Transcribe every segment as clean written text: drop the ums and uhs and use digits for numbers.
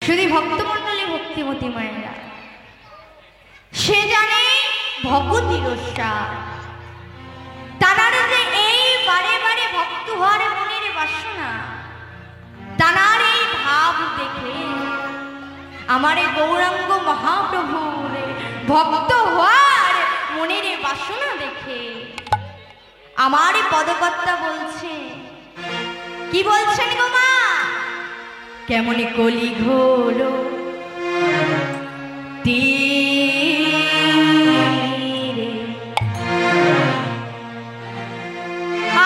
শুধু ভক্তমণ্ডলী ভক্তিমতী মায়েরা সে জানে ভগবতী রসা তানার যে এই বারে বারে ভক্ত হওয়ার মনের বাসনা তানার এই ভাব দেখে আমারে গৌরাঙ্গ মহাপ্রভুর ভক্ত হওয়ার মনের বাসনা দেখে আমার পদকর্তা বলছে কি বলছেন গো মা কেমন কলি ঘোর তীরে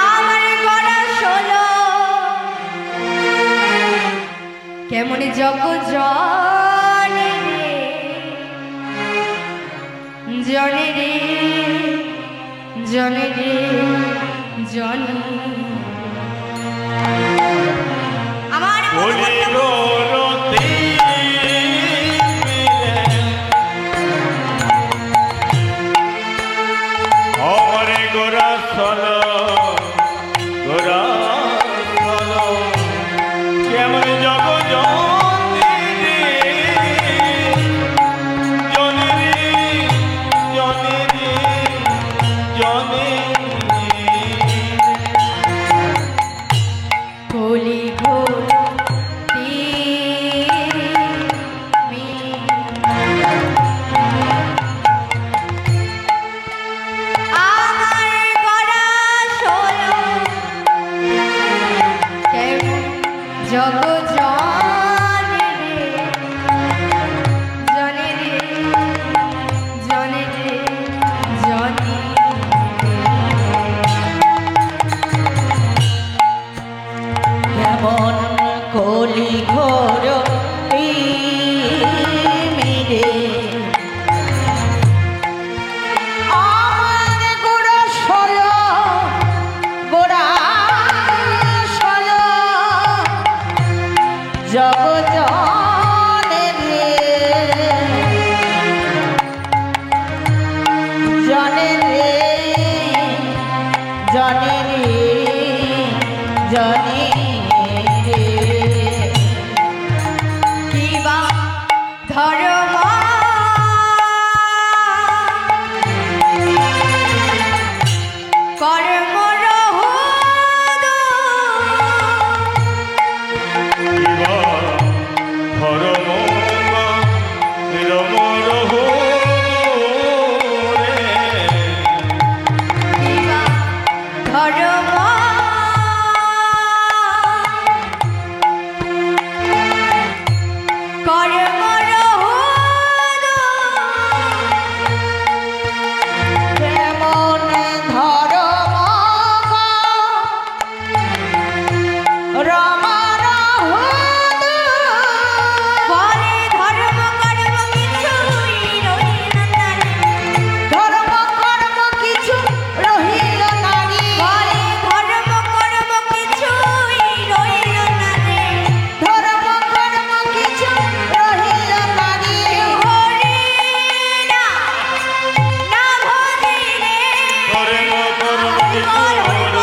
আমার গড়া শোলো কেমন জগ জনে রে জনে রে জনে রে জনে আমার গোরা সলো গোরা সলো কেমন জগ জনে রে জনে রে জনে রে জনে কলি ঘোর জগ জনে রে জনে রে জনে রে জনে কেমন কলি ঘোর মেরে আমার গোড়া সলো গোড়া সলো জগ জনে রে জনে রে জনে রে জনে রে কিবা ধর্ম কর্ম রহুদ ধর্ম নিরম রহু কিবা ধর্ম কর্ম রহুদ কেমন ধর্ম রমার বলে ধর্ম কর্ম কিছুই রহিল না রে। ধর্ম কর্ম কিছু রহিল নারী বলে ধর্ম কর্ম কিছুই রহিল না রে। ধর্ম কর্ম কিছু রহিল নারী হরি না না ভজিলে কর্ম কর্ম কিছু রহিল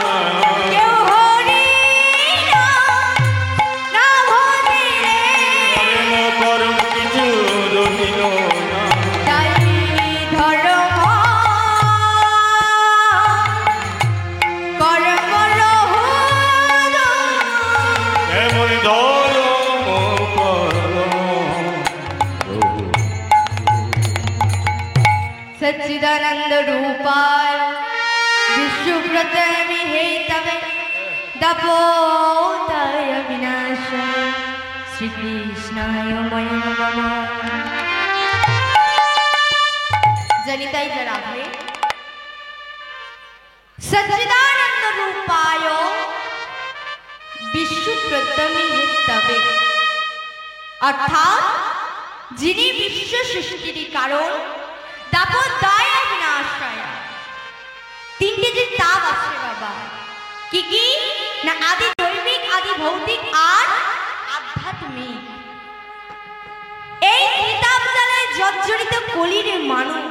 না কেউ হরি না না ভজিলে কর্ম কর্ম কিছু রহিল না তাই ধর্ম কর্ম রহুদ এমন ধর্ম কর্ম सच्चिदानंद रूपाय विष्णु प्रतमि हेतवे दपोताय विनाशाय श्री कृष्णाय मयो नमः जनिताय राधे सच्चिदानंद रूपाय विष्णु प्रतमि हेतवे अर्थात जिनी विश्व सृष्टिर कारण दापोदाय विनाशाय তিনটে যে তাপ আছে বাবা কি কি না আদি দৈবিক আদি ভৌতিক আর আধ্যাত্মিক এই ত্রিতাপ জ্বালে জর্জরিত কলির মানুষ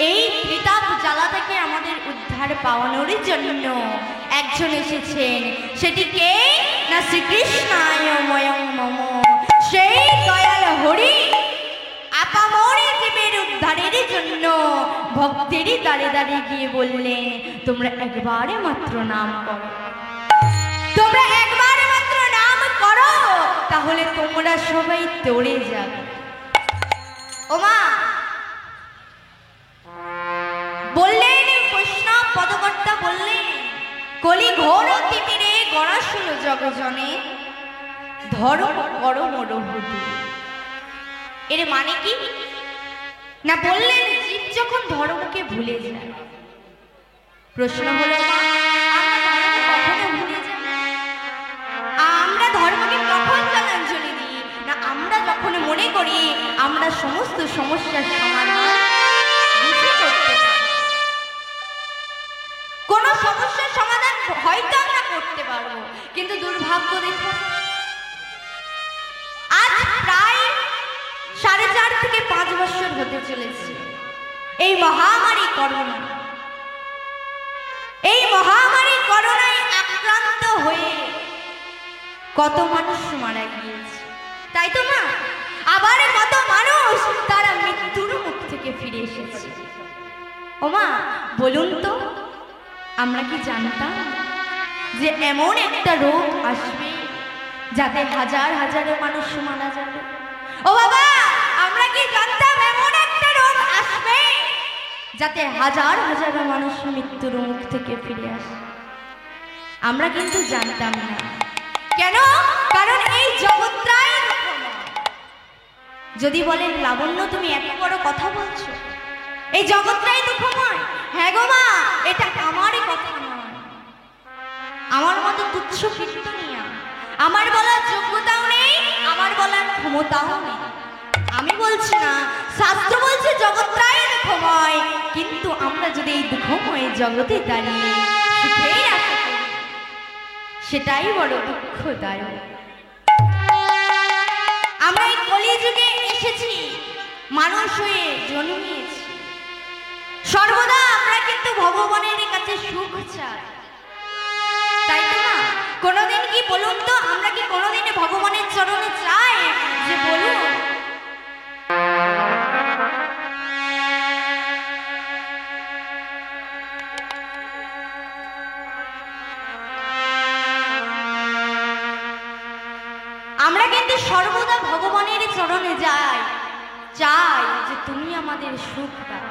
এই ত্রিতাপ জ্বালা থেকে আমাদের উদ্ধার পাওয়ানোর জন্য একজন এসেছেন সেটি কে না শ্রীকৃষ্ণায় দয়াময়ং মম, সেই দয়াল হরি আপামরে জীবের উদ্ধারের জন্য ভক্তেরই দাঁড়ে দাঁড়িয়ে গিয়ে বললেন, তোমরা একবারে মাত্র নাম করো, তোমরা একবারে মাত্র নাম করো, তাহলে তোমরা সবাই তরে যাবে। ওমা বললেন, বৈষ্ণব পদকর্তা বললেন, কলি ঘোর তিমিরে গড়াশুল জগজনে ধর্ম করম রহুতু। এর মানে কি না, বললেন জীব যখন ধর্মকে ভুলে যায়। প্রশ্ন হলো, মা আমরা ধর্ম কখনো ভুলে যাই? আমরা ধর্মকে কখন জলাঞ্জলি দিই না, আমরা যখন মনে করি আমরা সমস্ত সমস্যার সমাধান বুঝে করতে পারি। কোন সমস্যার সমাধান হয়তো আমরা করতে পারবো, কিন্তু দুর্ভাগ্য দেখো আজ প্রায় 4.5 থেকে 5 বছর হতে চলেছে এই মহামারী করোনা। এই মহামারী করোনায় আক্রান্ত হয়ে কত মানুষ মারা গিয়েছে, তাই তো না? আবার কত মানুষ তারা মৃত্যুর মুখ থেকে ফিরে এসেছে। ওমা বলুন তো, আমরা কি জানতাম যে এমন একটা রোগ আসবে যাতে হাজার হাজারো মানুষ মারা যাবে? ও বাবা, আমরা কি জানতাম এমন একটা রোগ আসবে যাতে হাজার হাজারো মানুষ মৃত্যুর মুখ থেকে ফিরে আসে? আমরা কিন্তু জানতাম না। কেন? কারণ এই জগৎটাই যদি বলেন, লাবণ্য তুমি এত বড় কথা বলছো, এই জগৎটাই দুঃখময়। হ্যাঁ গো মা, এটা আমারই কথা নয়, আমার মতো তুচ্ছ কীর্তনিয়া, আমার বলার যোগ্যতাও নেই, আমার বলার ক্ষমতাও নেই। আমি বলছি না, শাস্ত্র বলছে জগৎটাই দুঃখময়, কিন্তু আমরা যদি এই দুঃখময় জগতে দাঁড়িয়ে সুখের আশা করি, সেটাই বড় দুঃখদায়ক। আমরা এই কলিযুগে এসেছি, মানুষ হয়ে জন্মিয়েছি, সর্বদা আমরা কিন্তু ভগবানের কাছে সুখ চাই, তাই তো না? কোনোদিন কি বলুন তো, আমরা কি কোনোদিন ভগবানের চরণে চাই যে বলুন আমরা কিন্তু সর্বদা ভগবানের চরণে যাই, চাই যে তুমি আমাদের সুখ দাও।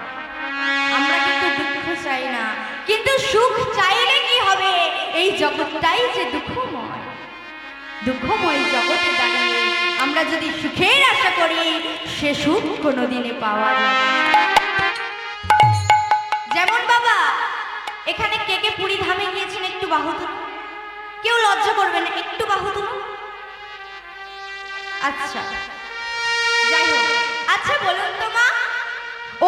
আমরা কিন্তু দুঃখ চাই না, কিন্তু সুখ চাইলে কি হবে? এই জগৎটাই যে দুঃখময়, দুঃখময় জগতে দাঁড়িয়ে আমরা যদি সুখের আশা করি, সে সুখ কোনোদিনে পাওয়া যাবে। যেমন বাবা, এখানে কে কে পুরী ধামে গিয়েছেন? একটু বাহু তুলুন, কেউ লজ্জা করবে না, একটু বাহু তুলুন। আচ্ছা, যাই হোক, আচ্ছা বলুন তো মা,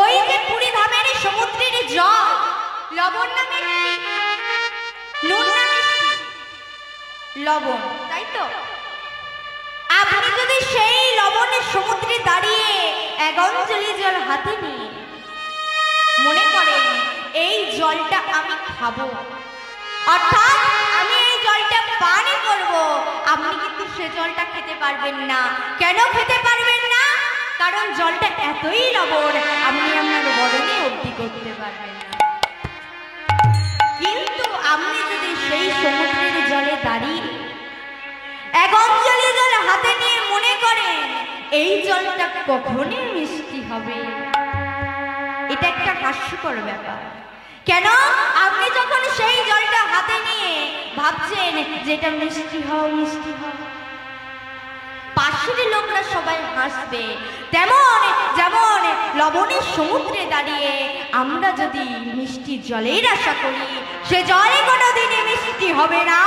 ওই যে পুরী ধামের সমুদ্রের জল লবণ না মিষ্টি? নুন না মিষ্টি? লবণ, তাই তো? আপনি যদি সেই লবণের সমুদ্রে দাঁড়িয়ে 1 অঞ্জলি জল হাতে নিয়ে মনে করেন এই জলটা আমি খাবো, অর্থাৎ আমি এই জলটা পানি করব, আপনি কিন্তু সে জলটা খেতে পারবেন না। কেন খেতে পারবেন না? কারণ জলটা এতই লবণ, আপনি আপনার বদনে অবধি করতে পারবেন না। কিন্তু আপনি যদি সেই সমুদ্রের জলে দাঁড়িয়ে 1 অঞ্জলি জল হাতে নিয়ে মনে করেন এই জলটা কখনই মিষ্টি হবে, এটা একটা হাস্যকর ব্যাপার। কেন? আপনি যখন সেই জলটা হাতে নিয়ে ভাবছেন যে এটা মিষ্টি হও মিষ্টি হও, পাশের লোকরা সবাই হাসবে। তেমন যেমন লবণের সমুদ্রে দাঁড়িয়ে আমরা যদি মিষ্টি জলের আশা করি, সে জলে কোনোদিনই মিষ্টি হবে না।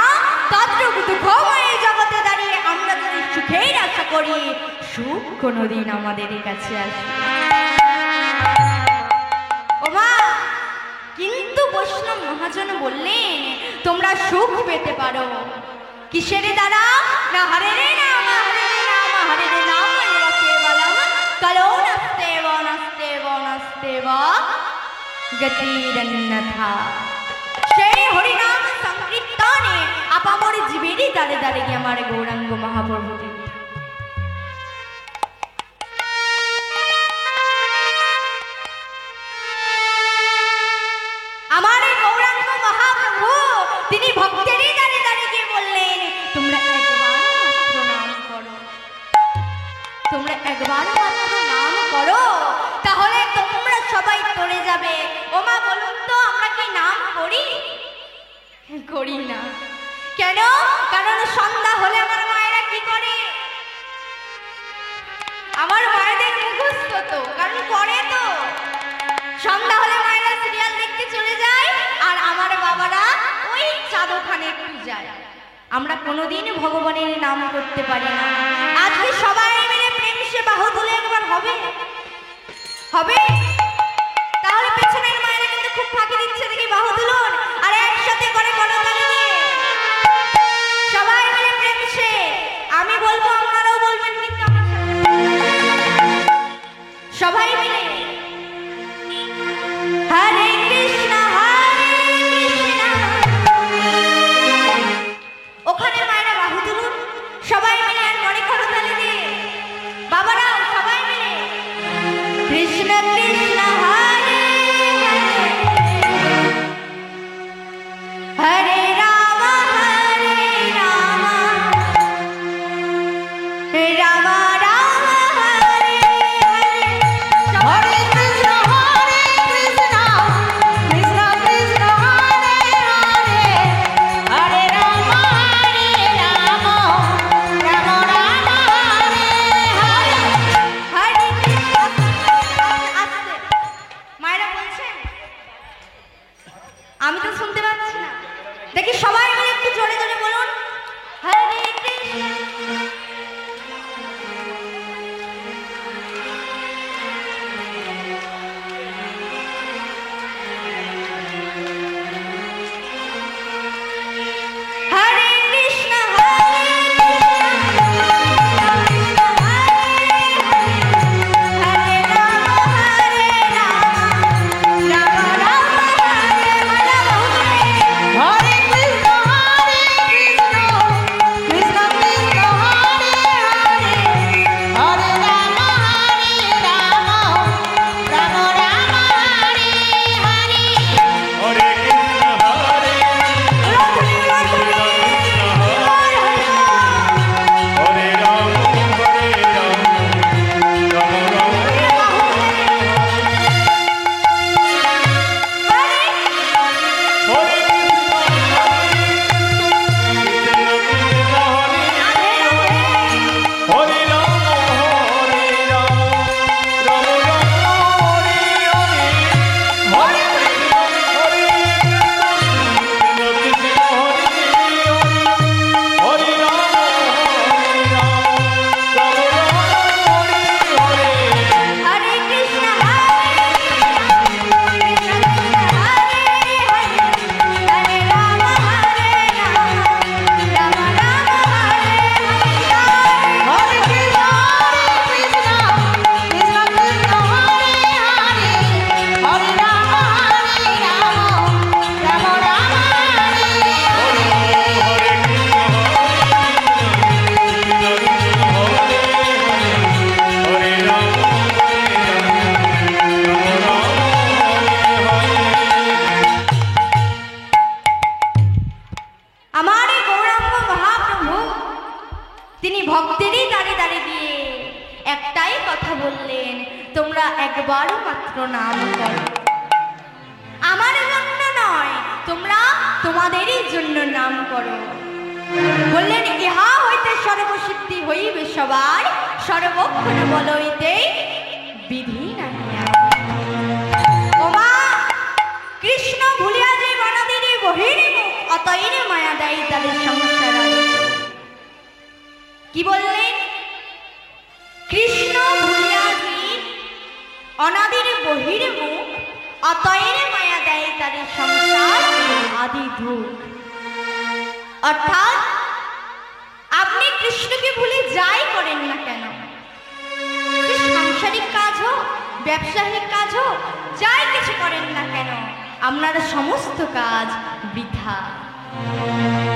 তদ্রূপ দুঃখময় জগতে দাঁড়িয়ে আমরা যদি সুখের আশা করি, সুখ কোনোদিন আমাদের কাছে আসবে। ওমা, কিন্তু বৈষ্ণব মহাজন বললেন, তোমরা সুখ পেতে পারো কিসের দ্বারা? না হরে রে নাম, হরে রে নাম, হরে রে নাম কেবলম কলো নস্তেব নস্তেব নস্তেব গতিরন্যথা। সেই হরিনাম সংকীর্তনে আপামর জীবেরই দাঁড়ে দাঁড়ে গিয়ে আমার গৌরাঙ্গ মহাপ্রভুকে আমার গৌরাঙ্গ মহাপ্রভু তিনি ভক্তেরই দাঁড়ে দাঁড়িয়ে গিয়ে বললেন, তোমরা একবার মাত্র নাম করো, তোমরা একবার মাত্র নাম করো, তাহলে তোমরা সবাই তরে যাবে। ওমা বলুন তো, আমরা কি নাম করি? করি না। কেন? কারণ সন্ধ্যা হলে আমার মায়েরা কি করে? আমার মায়েদের মুখস্থ তো, কারণ করে তো। সন্ধ্যা হলে মায়েরা সিরিয়াল দেখতে চলে যায়, আর আমার বাবারা ওই চাদরখানে একটু যায়। আমরা কোনোদিন ভগবানের নাম করতে পারি না। আজকে সবাই মিলে প্রেম সে বাহু তুলে একবার হবে? হবে? তাহলে পেছনের মায়েরা কিন্তু খুব ফাঁকি দিচ্ছে, দেখি বাহু তুলুন আর একসাথে করে করতালি দিয়ে সবাই মিলে প্রেম সে। আমি বলবো, আপনারাও বলবেন কিন্তু আমার সাথে। সবাই মিলে হরে কৃষ্ণ ওখানে মায়েরা বাহু তুলুন সবাই মিলে, আর করে করতালি দিয়ে। বাবারাও সবাই মিলে কৃষ্ণ কৃষ্ণ হরে হরে রাম রাম রাম হরে হরে। হরে কৃষ্ণ কৃষ্ণ কৃষ্ণ হরে হরে, হরে রাম রাম রাম হরে হরে। হরে কৃষ্ণ। আস্তে মায়েরা বলছেন, আমি তো শুনতে পাচ্ছি না। দেখি সবাই মিলে একটু জোরে জোরে বলুন, হরে কৃষ্ণ। হরে কৃষ্ণ হরে কৃষ্ণ হরে রাম রাম রাম হরে হরে। হরে কৃষ্ণ কৃষ্ণ কৃষ্ণ হরে হরে, হরে রাম রাম রাম হরে হরে। হরে কৃষ্ণ হরে হরে রাম হরে রাম রাম রাম হরে হরে রাম হরে রাম রাম রাম হরে হরে। হরে কৃষ্ণ হরে কৃষ্ণ হরে রাম রাম রাম হরে হরে। হরে কৃষ্ণ হরে কৃষ্ণ হরে হরে, হরে রাম রাম রাম হরে হরে। হরে কৃষ্ণ কৃষ্ণ কৃষ্ণ কৃষ্ণ হরে হরে, হরে রাম রাম রাম হরে হরে। হরে কৃষ্ণ হরে রাম আমার এই গৌরাঙ্গ মহাপ্রভু তিনি ভক্তেরই দাঁড়িয়ে দাঁড়িয়ে গিয়ে একটাই কথা বললেন, তোমরা একবার মাত্র নাম করো। আমার জন্য নয়, তোমরা তোমাদেরই জন্য নাম করো। বললেন, ইহা হইতে সর্বসিদ্ধি হইবে সবার, সর্বক্ষণ বলইতেই বিধি নাহি। ওমা কৃষ্ণ ভুলিয়া যে বনদিনী বহির্মুখ, অতএব মায়া দেয় তাদের সংসার আলোকে। কি বললেন? কৃষ্ণ ভুলিয়া যে অনাদির বহির্মুখ, অতএব মায়া দেয় তাদের সংসার আদি দুঃখ। অর্থাৎ আপনি কৃষ্ণকে ভুলে যাই করেন না কেন, সাংসারিক কাজ হোক, ব্যবসায়িক কাজ হোক, যাই কিছু করেন না কেন, আপনার সমস্ত কাজ বৃথা।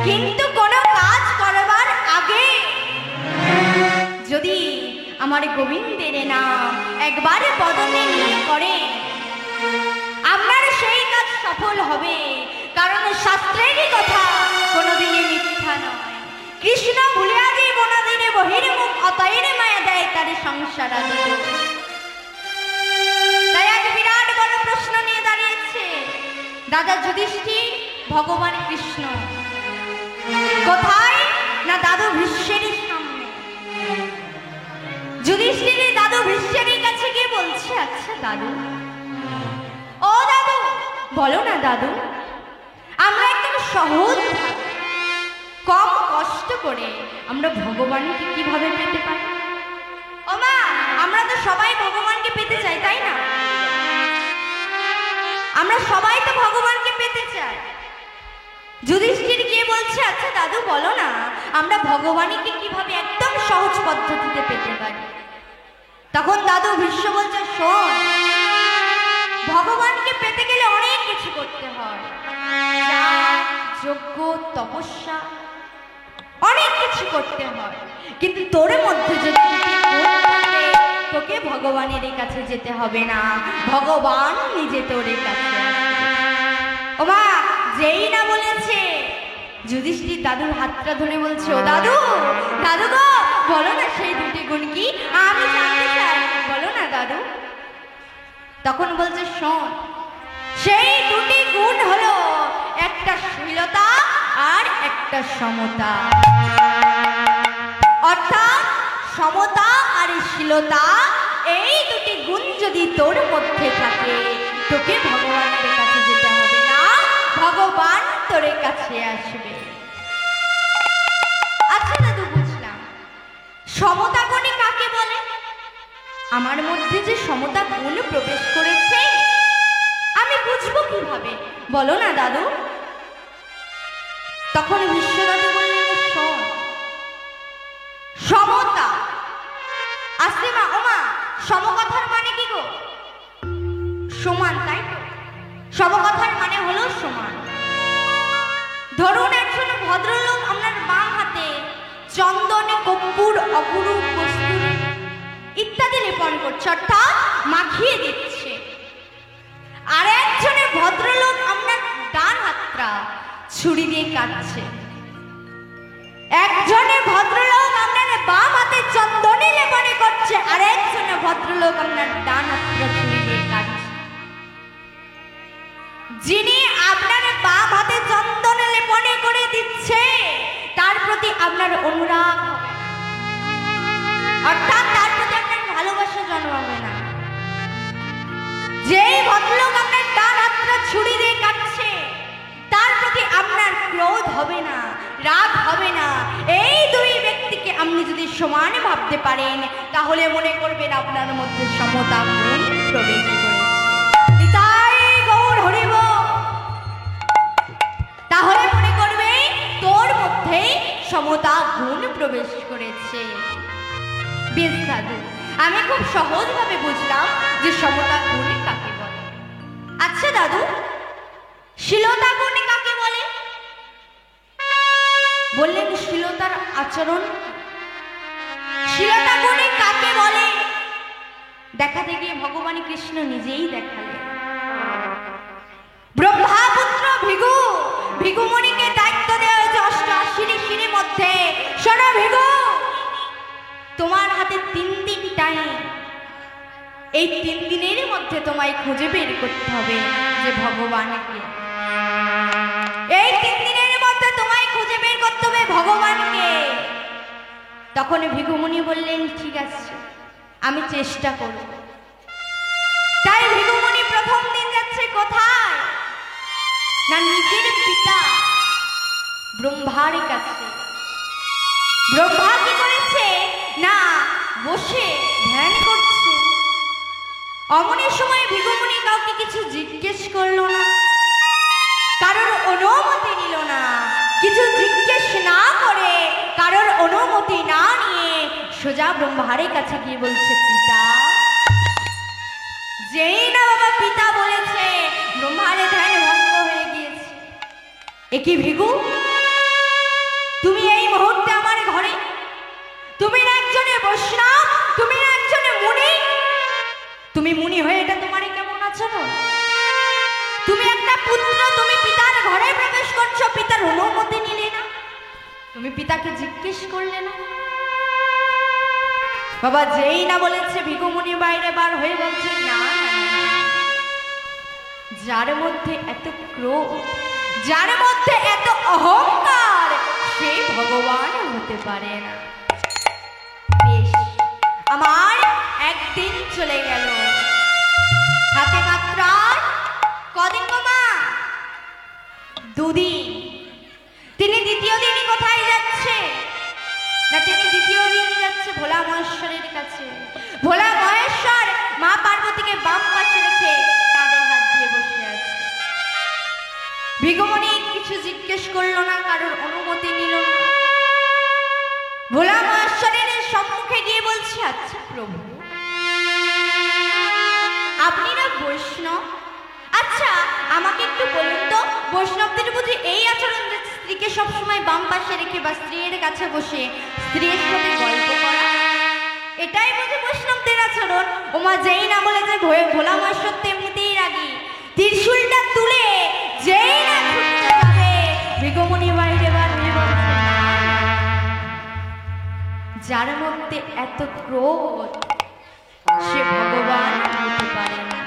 কিন্তু কোনো কাজ করার আমার গোবিন্দের নাম একবার বদনে নিয়ে করে, আপনার সেই কাজ সফল হবে। কারণ শাস্ত্রেরই কথা কোনোদিনই মিথ্যা নয়। কৃষ্ণ ভুলিয়া যে বনাদিনে বহির্মুখ, অতএর মায়া দেয় তার সংসার আদিত। তাই আজ বিরাট বড় প্রশ্ন নিয়ে দাঁড়িয়েছে দাদা যুধিষ্ঠির, ভগবান কৃষ্ণ কোথায়? না দাদু ভীষ্মের সামনে। যুধিষ্ঠিরের দাদু ভীষ্মের কাছে গিয়ে বলছে, আচ্ছা দাদু, ও দাদু বলো না দাদু, আমরা একদম সহজ কম কষ্ট করে আমরা ভগবানকে কিভাবে পেতে পারি? ও মা, আমরা তো সবাই ভগবানকে পেতে চাই, তাই না? আমরা সবাই তো ভগবানকে পেতে চাই। যুধিষ্ঠির গিয়ে বলছে, আচ্ছা দাদু বলো না, আমরা ভগবানকে কিভাবে একদম সহজ পদ্ধতিতে পেতে পারি? তখন দাদু ভীষ্ম বলছে, শোন, ভগবানকে পেতে গেলে অনেক কিছু করতে হয়, যজ্ঞ, তপস্যা, অনেক কিছু করতে হয়। কিন্তু তোর মধ্যে যদি থাকে, তোকে ভগবানের কাছে যেতে হবে না, ভগবান নিজে তোর কাছে আসবে। ও মা, যেই না বলেছে, যুধিষ্ঠির দাদুর হাতটা ধরে বলছে, ও দাদু, দাদু গো বলো না সেই দুটি গুণ কি, আমি জানতে চাই, বলো না দাদু। তখন বলছে, শোন, সেই দুটি গুণ হলো একটা শীলতা আর একটা সমতা। অর্থাৎ সমতা আর শীলতা, এই দুটি গুণ যদি তোর মধ্যে থাকে, তোকে ভগবানের কাছে যেতে হবে না, ভগবান তোর কাছে আসবে। আচ্ছা দাদু, বুঝলাম, সমতা গুণী কাকে বলে? আমার মধ্যে যে সমতা গুণ প্রবেশ করেছে, আমি বুঝবো কিভাবে, বলো না দাদু। তখন ভীষ্ম দাদু বললেন, শোন, সমতা আসলে মা, ও মা, সমকথার মানে কি গো? সমান, তাই তো? সমকথার মানে হলো সমান। ধরুন একজন ভদ্রলোক আপনার বাম হাতে চন্দনে, কর্পূর, অপরূপ কস্তুরী ইত্যাদি লেপন করছে, অর্থাৎ মাখিয়ে দিচ্ছে। আর একজনের ভদ্রলোক আপনার ডান হাতটা ছুরি দিয়ে কাটছে। একজনের ভদ্রলোক আপনার বাম হাতে চন্দনে লেপনে করছে, আর একজনের ভদ্রলোক আপনার ডান হাতটা ছুরি দিয়ে কাটছে। যিনি আপনার বাম হাতে চন্দনে লেপনে করে দিচ্ছে, তার প্রতি আপনার অনুরাগ, অর্থাৎ তার প্রতি আপনার ভালোবাসা জন্মাবে না। যেই ভদ্রলোক আপনার ডান হাতটা ছুরি দিয়ে কাটছে, তার প্রতি আপনার ক্রোধ হবে না, রাগ হবে না। এই দুই ব্যক্তিকে আপনি যদি সমান ভাবতে পারেন, তাহলে মনে করবেন আপনার মধ্যে সমতা গুণ প্রবেশ করেছে। তাই গৌর হরিব, তাহলে মনে করবে তোর মধ্যে সমতা গুণ প্রবেশ করেছে। বেশ দাদু, আমি খুব সহজভাবে বুঝলাম যে সমতা গুণ কাকে বলে। আচ্ছা দাদু, শীলতা গুণ কাকে বলে? বললেন শীলতার আচরণ। শীলতা গুণ কাকে বলে দেখাতে গিয়ে ভগবান কৃষ্ণ নিজেই দেখালেন। ব্রহ্মাপুত্র ভৃগু, ভৃগুমণিকে দায়িত্ব দেওয়া হয়েছে 88 ঋষির মধ্যে। শোনো ভৃগু, তোমার হাতে 3 দিন টাইম, এই 3 দিনের মধ্যে তোমায় খুঁজে বের করতে হবে যে ভগবানকে। এই 3 দিনের মধ্যে তোমায় খুঁজে বের করতে হবে ভগবানকে। তখন ভৃগুমুনি বললেন, ঠিক আছে, আমি চেষ্টা করব। তাই ভৃগুমুনি প্রথম দিন যাচ্ছে কোথায়? না নিজের পিতা ব্রহ্মার কাছে। ব্রহ্মা কি করেছে? না বসে ধ্যান করছে। অমনি সময় ভৃগুমুনি কাউকে কিছু জিজ্ঞেস করলো না, কারোর অনুমতি নিল না। কিছু জিজ্ঞেস না করে, কারোর অনুমতি না নিয়ে সোজা ব্রহ্মার কাছে গিয়ে বলছে, পিতা। যেই না বাবা পিতা বলেছে, ব্রহ্মার ধ্যান ভঙ্গ হয়ে গিয়েছে। একি ভৃগু, তুমি এই মুহূর্তে আমার ঘরে, তুমি না একজনের বৈষ্ণব, তুমি না ঘরে প্রবেশ করছো, পিতার অনুমতি নিলে না, তুমি পিতাকে জিজ্ঞেস করলে না। বাবা যেই না বলেছে ভিগুমুনি বাইরে বার হয়ে বলছে না, যার মধ্যে এত ক্রোধ, যার মধ্যে এত অহংকার, সে ভগবান হতে পারে না। বেশ, আমার একদিন চলে গেল, হাতে মাত্র কদিন মামা? দুদিন। তিনি দ্বিতীয় দিনই কোথায় যাচ্ছে না, তিনি দ্বিতীয় দিন যাচ্ছে ভোলা মহেশ্বরের কাছে। ভোলা মহেশ্বর মা পার্বতীকে বাম পাশে রেখে কাঁধে হাত দিয়ে বসে আছে। ভিগুমণি কিছু জিজ্ঞেস করলো না, কারোর অনুমতি নিল না। ভোলা মহেশ্বরের সম্মুখে গিয়ে বলছে, আচ্ছা প্রভু, আপনি না বৈষ্ণব, আচ্ছা আমাকে একটু বলুন তো, বৈষ্ণবদের বুঝি এই আচরণ, স্ত্রীকে সবসময় বাম পাশে রেখে বা স্ত্রীর কাছে বসে স্ত্রীর সাথে গল্প করা, এটাই বুঝি বৈষ্ণবদের আচরণ? ওমা যেই না বলে যে ভোলা মহেশ্বর তেমনিতেই রাগি, ত্রিশূলটা তুলে যেই না ছুটতে যাবে, ভিগুমণি বাইরে বার হয়ে বলছে, যার মধ্যে এত ক্রোধ, সে ভগবান হতে পারে না।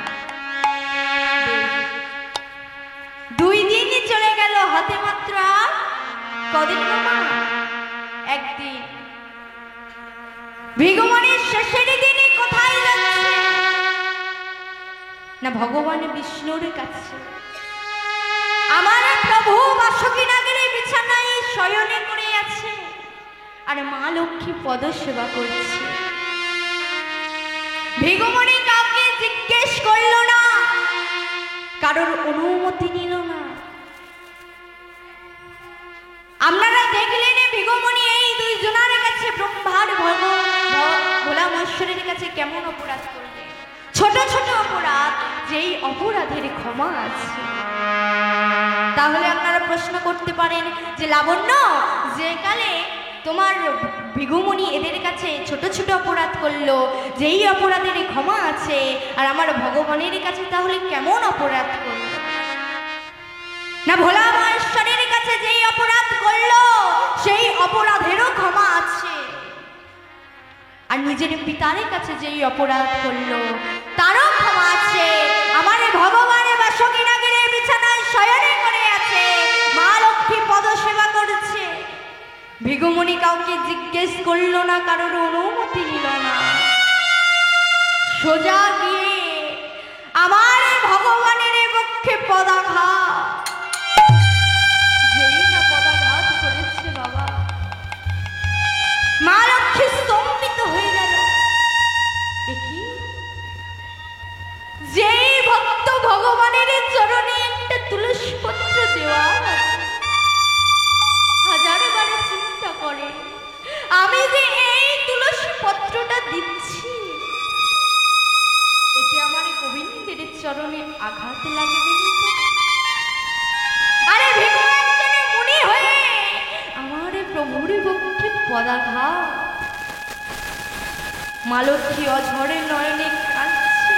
দুই দিনই চলে গেল, হাতে মাত্র কদিন মামা? একদিন। ভিগুমণির শেষের দিনে কোথায় যাচ্ছে না, ভগবান বিষ্ণুর কাছে। আমার প্রভু বাসুকী নাগের বিছানায় শয়নে করে আছে, আর মা লক্ষ্মী পদ সেবা করছে। ভিগুমণি কাউকে জিজ্ঞেস করলো না, কারোর অনুমতি নিল না। আপনারা দেখলেন ভিগুমণি এই দুই জনার কাছে, ব্রহ্মার ভোলা মহেশ্বরের কাছে কেমন অপরাধ করলেন। ছোট ছোট অপরাধ, যেই অপরাধের ক্ষমা আছে। তাহলে আপনারা প্রশ্ন করতে পারেন যে লাবণ্য, যে কালে তোমার ভিগুমণি এদের কাছে ছোট ছোট অপরাধ করলো, যেই অপরাধের ক্ষমা আছে, আর আমার ভগবানের কাছে তাহলে কেমন অপরাধ করলো? না ভোলা মহেশ্বরের কাছে যেই অপরাধ করলো, সেই অপরাধেরও ক্ষমা আছে, আর নিজের পিতার কাছে যেই অপরাধ করলো, তারও ক্ষমা আছে। আমার ভগবানের বাসুকী নাগের বিছানায় শয়নে করে আছে, মা লক্ষ্মী পদ সেবা করছে। ভিগুমণি কাউকে জিজ্ঞেস করলো না, কারোর অনুমতি নিল না, সোজা গিয়ে আমার ভগবানের পক্ষে পদাঘাত, যেই না পদাঘাত করেছে বাবা, মা লক্ষ্মী স্তম্ভিত হয়ে গেল। দেখি যেই ভক্ত ভগবানের চরণে একটা তুলসী পত্র দেওয়া, হাজার বারে চিন্তা করে, আমি যে এই তুলসী পত্রটা দিচ্ছি, এতে আমার গোবিন্দের চরণে আঘাত লাগবে না? আরে ভিগুমণি মুনি হয়ে আমার প্রভুর পক্ষে পদাঘাত। মা লক্ষ্মী অঝরে নয়নে কাঁদছে,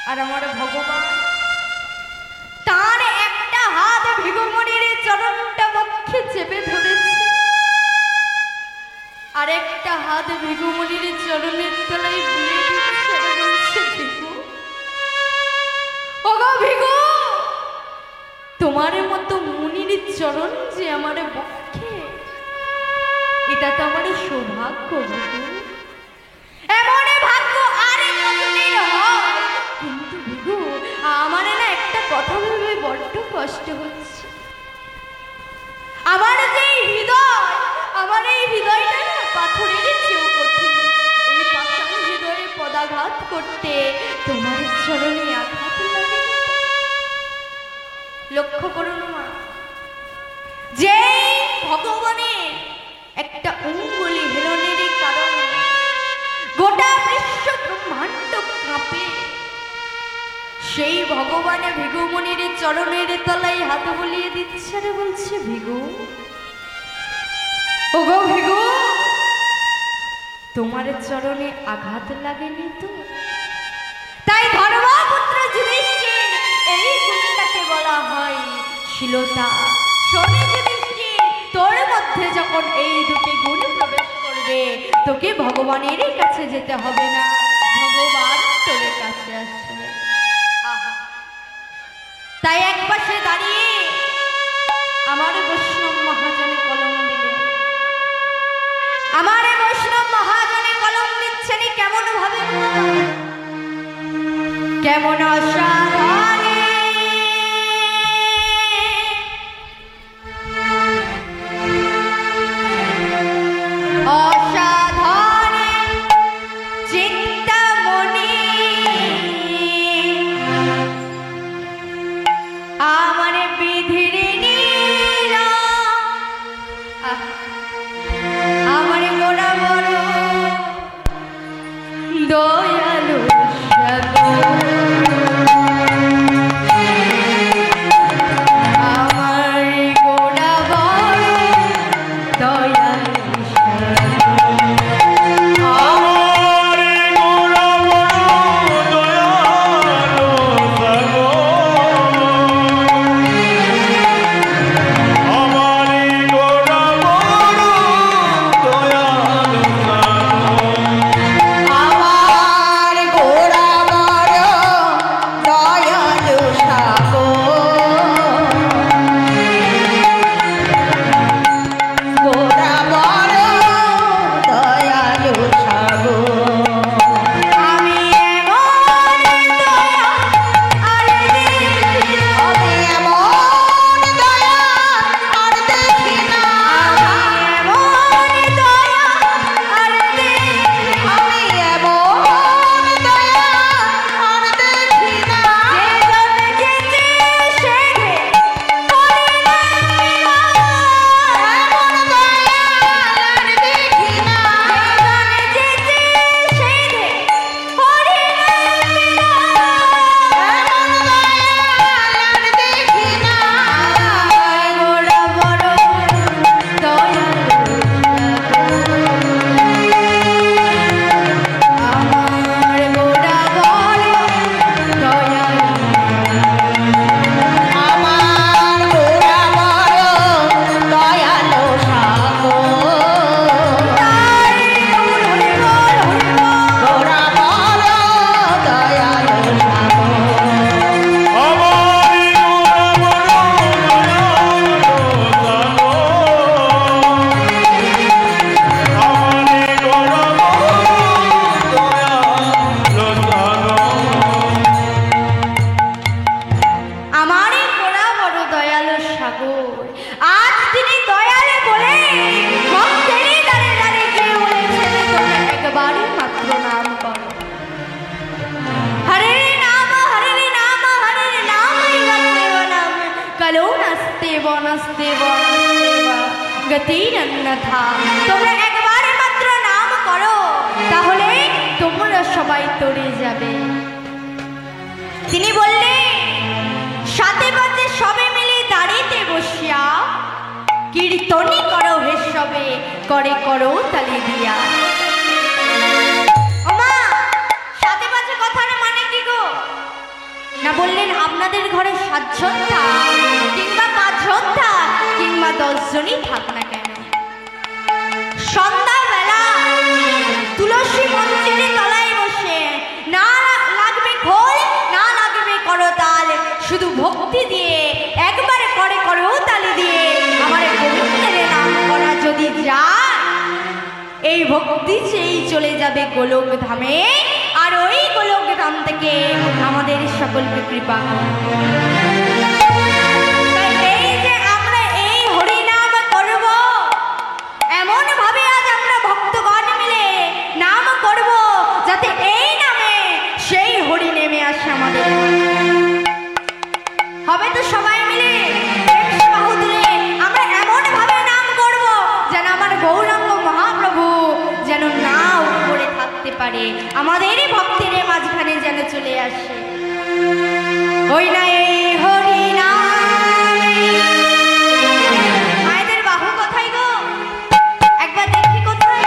আর আমার ভগবান তার একটা হাত ভিগুমণির চরণটা বক্ষে চেপে ধরেছে, আর একটা হাত ভিগুমণির চরণের তলায় বুলিয়ে দিচ্ছে, আর বলছে, ভিগু, ওগো ভিগু, তোমার মতো মুনির চরণ যে আমার বক্ষে, এটা তো আমার সৌভাগ্য। ভিগু, এমন ভাগ্য আর কতদিন হয়? কিন্তু ভিগু, আমার না একটা কথা ভেবে বড্ড কষ্ট হচ্ছে। আমার যে হৃদয়, আমার এই হৃদয়টা না পাথরের চেয়েও কঠিন। এই পাষাণ হৃদয়ে পদাঘাত করতে তোমার চরণে আঘাত লাগে। লক্ষ্য করুন মা, যে ভগবানের একটা অঙ্গুলি হেলনের কারণে গোটা বিশ্ব ব্রহ্মাণ্ড কাঁপে, সেই ভগবানের ভিগুমণির চরণের তলায় হাত বুলিয়ে দিচ্ছে, আর বলছে, ভিগু, ওগো ভিগু, তোমার চরণে আঘাত লাগেনি তো? তাই ধর্মপুত্র যুধিষ্ঠির এই গুণটাকে বলা হয় সৃষ্টিশীলতা। শোনে যুধিষ্ঠির, তোর মধ্যে যখন এই দুটি গুণ প্রবেশ করবে, তোকে ভগবানের কাছে যেতে হবে না, ভগবান তোর কাছে আসবে। আহা! তাই এক পাশে দাঁড়িয়ে আমার বৈষ্ণব মহাজনে কলম দিলে, আমার বৈষ্ণব মহাজনে কলম দিচ্ছেন কেমন ভাবে, কেমন অসাধানে অসাধানে চিন্তামণি আমার বিধির নীলা, আমার গোড়া বড় দয়ালু সাগর, আমার গোড়া বড় দয়ালু সাগর, আমার গোড়া বড় দয়ালু সাগর, আমার গোড়া বড় দয়ালু সাগর, আমার গোড়া বড় দয়ালু সাগর, গোড়া বড় দয়ালু সাগর। আমি এমন দয়া আর দেখি না, আমি এমন দয়া আর দেখি না, আমি এমন দয়া আর দেখি না, আমি এমন দয়া আর দেখি না, যে জন যেচে সেধে করিলেন মিলন, এমন দয়া আর দেখি না, যে জন যেচে সেধে করিলেন মিলন, এমন দয়া আর দেখি না, আমার গোড়া বড় দয়ালু আমার গোড়া বড় দয়ালু, আমার গোড়া বড় দয়ালু সাগর, তাই গৌর হরি বল হরি বল। গোড়া বড় দয়ালু সাগর। আমার গোড়া বড় দয়ালু সাগর, আমার গোড়া বড় দয়ালু সাগর। হরে নাম কলো নস্তে বনস্তে গতিরন্যথা। তোমরা একবার মাত্র নাম করো, তাহলে তোমরা সবাই তরে যাবে। তিনি বললেন, সাথে পাতে সবে মিলে দাঁড়িতে বসিয়া কীর্তনী করো হে সবে, করে করো তালি দিয়া। ওমা, সাথে পাতে কথার মানে কি গো? না বললেন আপনাদের ঘরে 7 জন থাক কিংবা 5 জন থাক কিংবা 10 জনই থাক না কেন, সন্ধ্যাবেলা তুলসী মঞ্চের তলায় বসে না লাগবে খোল, না লাগবে করতাল, শুধু ভক্তি দিয়ে একবার করে করো তালি দিয়ে আমার গোবিন্দের নাম করা যদি যায়, এই ভক্তি সেই চলে যাবে গোলক ধামে, আর ওই গোলক ধাম থেকে আমাদের সকলকে কৃপা করবে। তাই এই যে আমরা এই হরিনাম করব, এমন ভাবে আজ আমরা ভক্তগণ মিলে নাম করব যাতে এই নামে সেই হরি নেমে আসে আমাদের। হবে তো সবাই মিলে প্রেম বাহু তুলে আমরা এমন ভাবে নাম করব যেন আমার গৌরাঙ্গ মহাপ্রভু যেন না উপরে থাকতে পারে, আমাদেরই ভক্তির মাঝখানে যেন চলে আসে। ওই না এই হরি মায়েদের বাহু কোথায় গো? একবার দেখি কোথায়,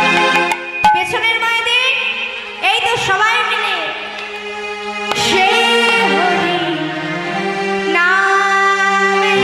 পেছনের মায়েদের। এই তো সবাই মিলে সেই হরি নামে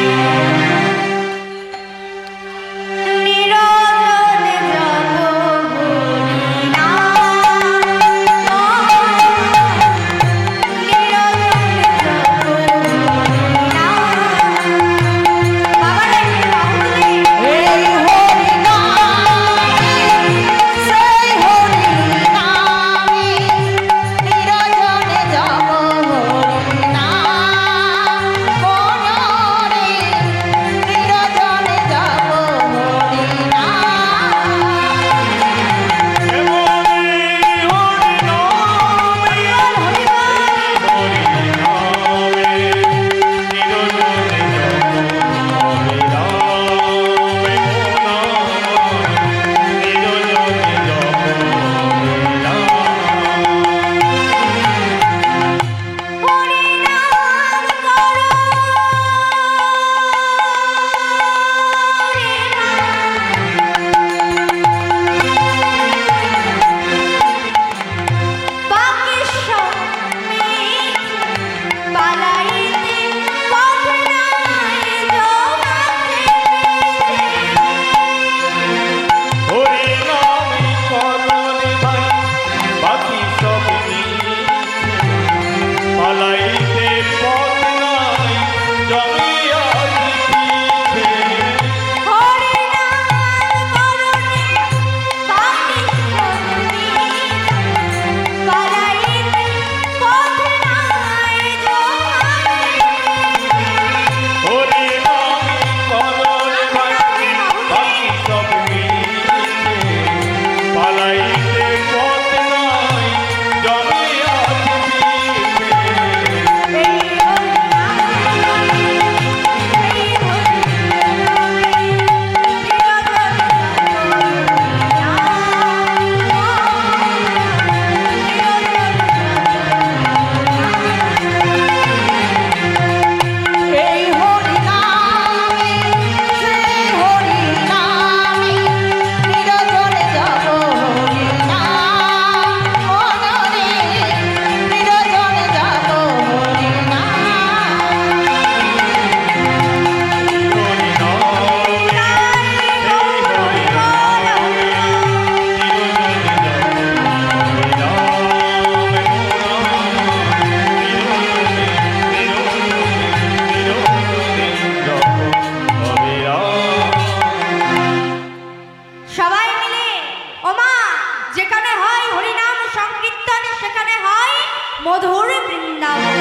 মধুর বৃন্দাবন।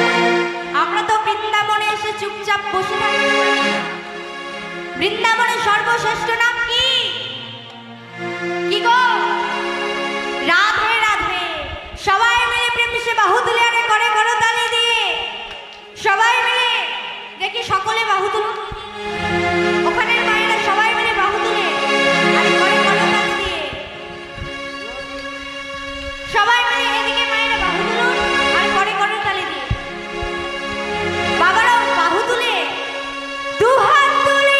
আমরা তো বৃন্দাবনে এসে চুপচাপ বসে থাকতে পারি না। বৃন্দাবনের সর্বশ্রেষ্ঠ নাম কি? কি গো? রাধে রাধে। সবাই মিলে প্রেমসে বাহু তুলে আরে করে করতালি দিয়ে সবাই মিলে দেখি সকলে বাহু তুলুন। ওখানের মায়েরা সবাই মিলে বাহু তুলে আরে করে করতালি দিয়ে সবাই মিলে এদিকে মায়েরা বাহু তুলুন আর করে করতালি দিয়ে বাবারাও বাহু তুলে দু হাত তুলে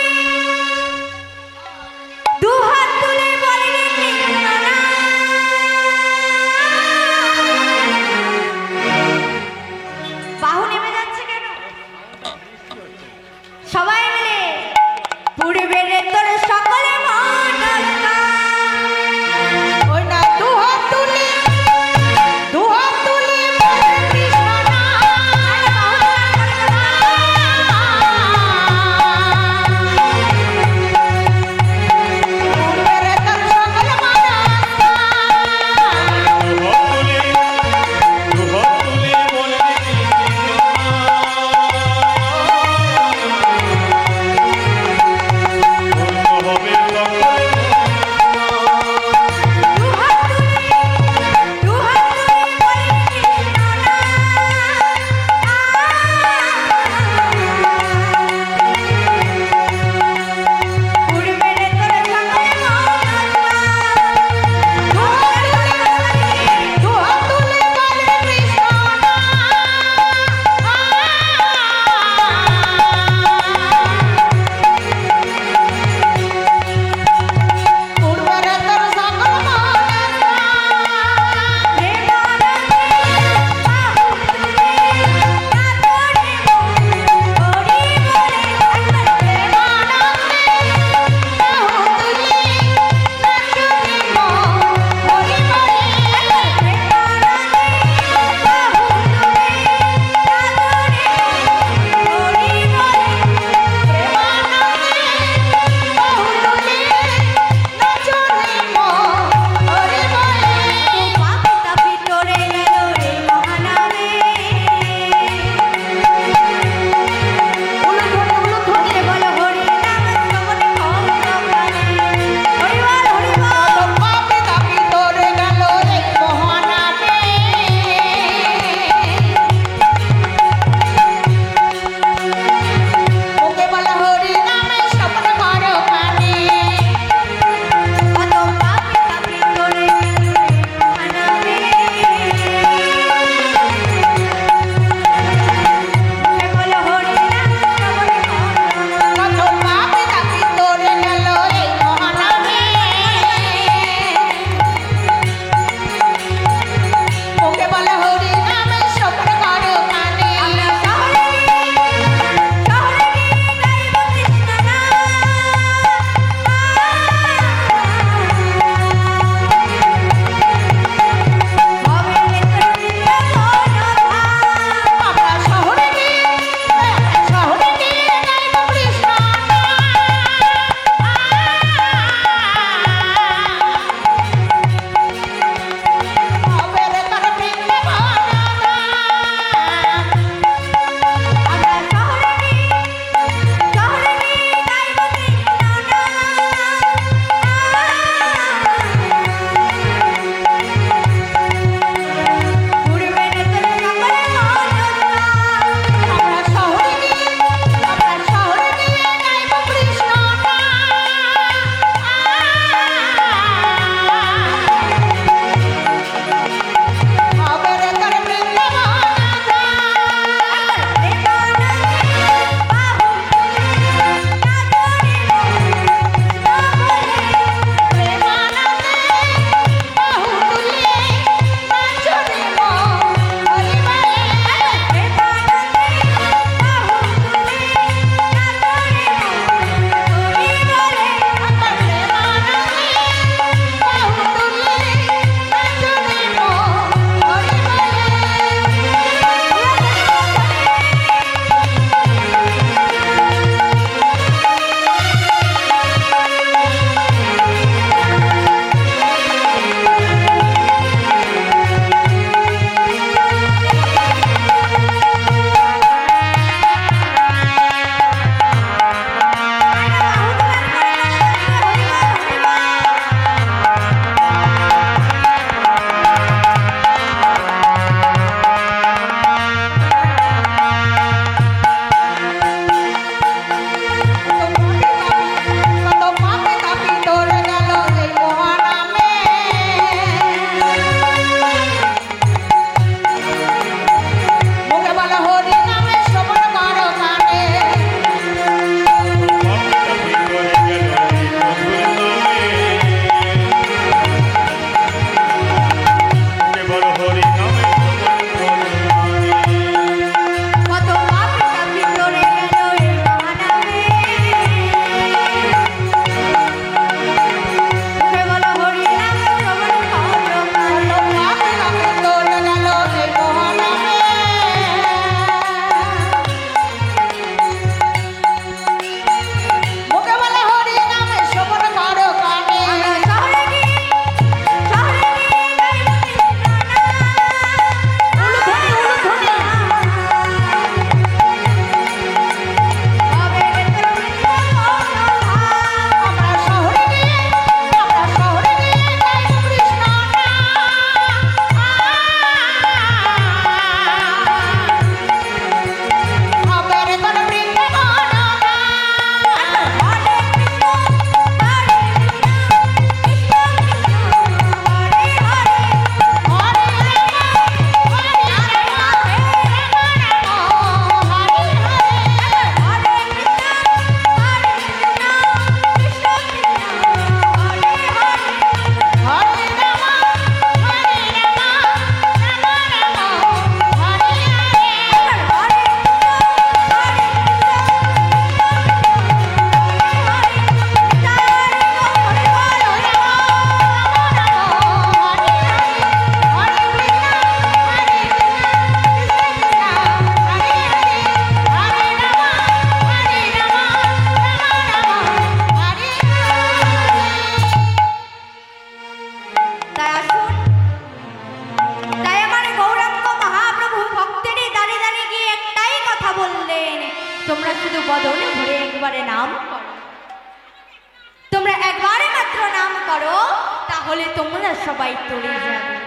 বদন ভরে একবারে নাম করো। তোমরা একবারে মাত্র নাম করো, তাহলে তোমরা সবাই তরে যাবে।